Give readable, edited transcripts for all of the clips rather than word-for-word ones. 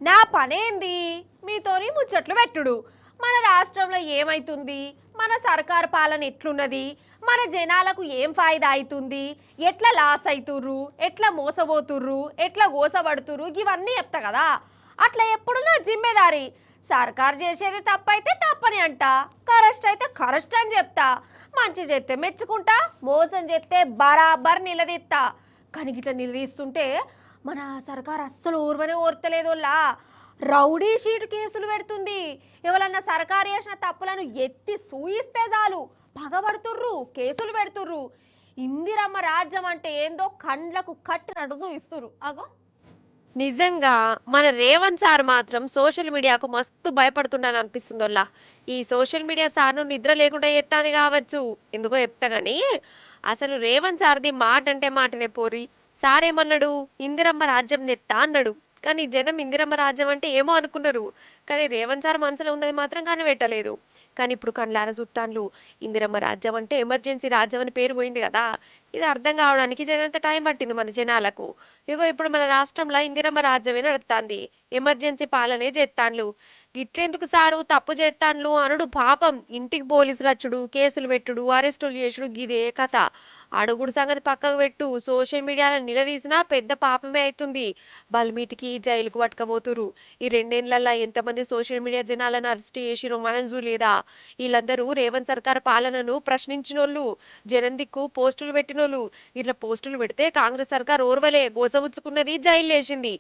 నా పనేంది మీతోని ముచ్చట్లు పెట్టుడు. మన రాష్ట్రంలో ఏమైతుంది, మన సర్కారు పాలన ఎట్లున్నది, మన జనాలకు ఏం ఫాయిదా అవుతుంది, ఎట్లా లాస్ అవుతుర్రు, ఎట్లా మోసపోతుర్రు, ఎట్లా గోసపడుతుర్రు, ఇవన్నీ చెప్తా కదా. అట్లా ఎప్పుడు నా జిమ్మేదారి. సర్కారు చేసేది తప్పైతే తప్పని అంట, కరెక్ట్ అయితే కరెక్ట్ అని చెప్తా. మంచి చేస్తే మెచ్చుకుంటా, మోసం చేస్తే బరాబర్ నిలదీస్తా. కానీ ఇట్లా నిలదీస్తుంటే మన సర్కారు అస్సలు ఊర్వనే ఓర్తలేదోలా. రౌడీ షీట్ కేసులు పెడుతుంది. ఎవరన్నా సర్కారు చేసిన తప్పులను ఎత్తి సూయిస్తే చాలు పగబడుతుర్రు, కేసులు పెడుతుర్రు. ఇందిరమ్మ రాజ్యం అంటే ఏందో కండ్లకు కట్టినట్టు చూయిస్తుర్రు. అగో నిజంగా మన రేవంత్ సార్ మాత్రం సోషల్ మీడియాకు మస్తు భయపడుతున్నాను అనిపిస్తుందోల్లా. ఈ సోషల్ మీడియా సార్ను నిద్ర లేకుండా ఎత్తాది కావచ్చు, ఎందుకో చెప్తా గానీ అసలు రేవంత్ సార్ది మాట అంటే మాటనే పోరి. సార్ ఏమన్నాడు, ఇందిరమ్మ రాజ్యం తెత్తా అన్నాడు. కానీ జనం ఇందిరమ్మ రాజ్యం అంటే ఏమో అనుకున్నారు. కానీ రేవంత్ సార్ మనసులో ఉన్నది మాత్రం కనిపెట్టలేదు. కానీ ఇప్పుడు కళ్ళారా చూత్తాన్లు, ఇందిరమ్మ రాజ్యం అంటే ఎమర్జెన్సీ రాజ్యం అని పేరు పోయింది కదా. ఇది అర్థం కావడానికి జనంత టైం పట్టింది మన జనాలకు. ఇగో ఇప్పుడు మన రాష్ట్రంలో ఇందిరమ్మ రాజ్యమే నడుస్తాంది. ఎమర్జెన్సీ పాలనే చేత్తాన్లు. గిట్లెందుకు సారు తప్పు చేత్తాన్లు అనుడు పాపం. ఇంటికి పోలీసులు వచ్చుడు, కేసులు పెట్టుడు, అరెస్టులు చేసుడు, గిదే కథ. అడుగుడు సంగతి పక్కకు పెట్టు, సోషల్ మీడియాలో నిలదీసినా పెద్ద పాపమే అవుతుంది. బల్మీటికి జైలుకు పట్టుకపోతురు. ఈ రెండేళ్లలో ఎంతమంది సోషల్ మీడియా జనాలను అరెస్ట్ చేసిరో మనం చూడలేదా. వీళ్ళందరూ రేవంత్ సర్కార్ పాలనను ప్రశ్నించినోళ్ళు, జనం దిక్కు పోస్టులు పెట్టినోళ్ళు. ఇట్లా పోస్టులు పెడితే కాంగ్రెస్ సర్కార్ ఓర్వలే, గోసబుచ్చుకున్నది, జైలేసింది.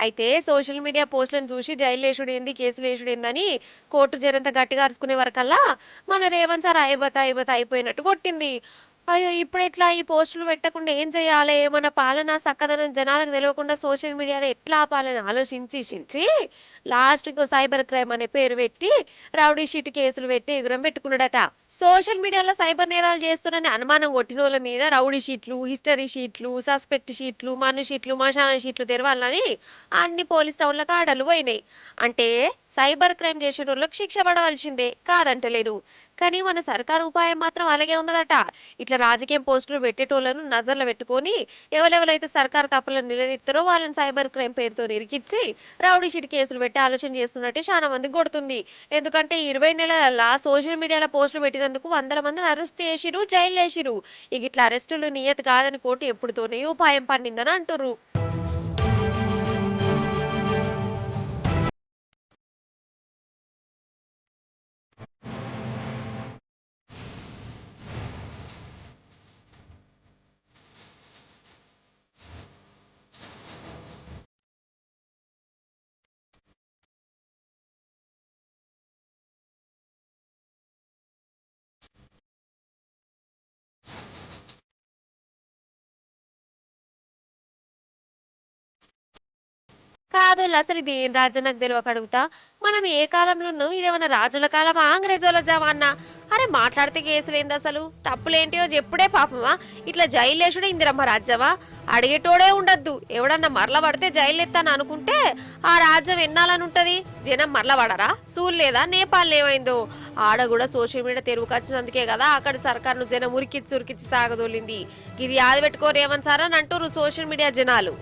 అయితే సోషల్ మీడియా పోస్టులను చూసి జైలు వేసుడేంది, కేసులు వేసుడేందని కోర్టు జరంత గట్టిగా అరుచుకునే వరకల్లా మన రేవంత్ సార్ అయిపోతా అయిపోయినట్టు కొట్టింది. అయ్యో ఇప్పుడు ఎట్లా ఈ పోస్టులు పెట్టకుండా ఏం చేయాలి, మన పాలన సక్కదనం జనాలకు తెలియకుండా సోషల్ మీడియాలో ఎట్లా ఆపాలని ఆలోచించి లాస్ట్ కు సైబర్ క్రైమ్ అనే పేరు పెట్టి రౌడీ షీట్ కేసులు పెట్టి ఎగురం పెట్టుకున్నాడట. సోషల్ మీడియాలో సైబర్ నేరాలు చేస్తున్నారని అనుమానం కొట్టిన వాళ్ళ మీద రౌడీ షీట్లు, హిస్టరీ షీట్లు, సస్పెక్ట్ షీట్లు, మను షీట్లు, మశాన షీట్లు తెరవాలని అన్ని పోలీస్ టౌన్లకు ఆర్డర్లు పోయినాయి. అంటే సైబర్ క్రైమ్ చేసే వాళ్ళకి శిక్ష పడవలసిందే, కాదంటలేను. కానీ మన సర్కారు ఉపాయం మాత్రం అలాగే ఉన్నదట. ఇట్లా రాజకీయం పోస్టులు పెట్టేటోళ్లను నజర్లో పెట్టుకొని ఎవరెవరైతే సర్కారు తప్పులను నిలదీస్తారో వాళ్ళని సైబర్ క్రైమ్ పేరుతో ఇరికిచ్చి రౌడీ షీట్ కేసులు పెట్టి ఆలోచన చేస్తున్నట్టే చాలా మంది కొడుతుంది. ఎందుకంటే 20 నెలల సోషల్ మీడియాలో పోస్టులు పెట్టినందుకు వందల మందిని అరెస్ట్ చేసిరు, జైలు వేసిరు. ఇక ఇట్లా అరెస్టులు నియత కాదని కోర్టు ఎప్పుడుతోనే ఉపాయం పన్నిందని అంటుర్రు. కాదు అసలు ఇది ఏం రాజ్యం నాకు తెలియక అడుగుతా. మనం ఏ కాలంలో ఉన్నాం, ఇదేమన్నా రాజుల కాలమా, అంగ్రేజోల జమానా? అరే మాట్లాడితే కేసులేంది, అసలు తప్పులేంటియో చెప్పుడే పాపమా. ఇట్లా జైలు వేసుడే ఇందిరమ్మ రాజ్యమా? అడిగేటోడే ఉండద్దు. ఎవడన్నా మరల పడితే జైలు ఎత్తాను అనుకుంటే ఆ రాజ్యం ఎన్నాలని ఉంటది. జనం మరల పడరా? లేదా నేపాల్ ఏమైందో. ఆడ కూడా సోషల్ మీడియా తెరువుకు వచ్చినందుకే కదా అక్కడ సర్కారును జనం ఉరికిచ్చి సాగదోలింది. ఇది యాది పెట్టుకోరు ఏమని సార్ అని అంటారు సోషల్ మీడియా జనాలు.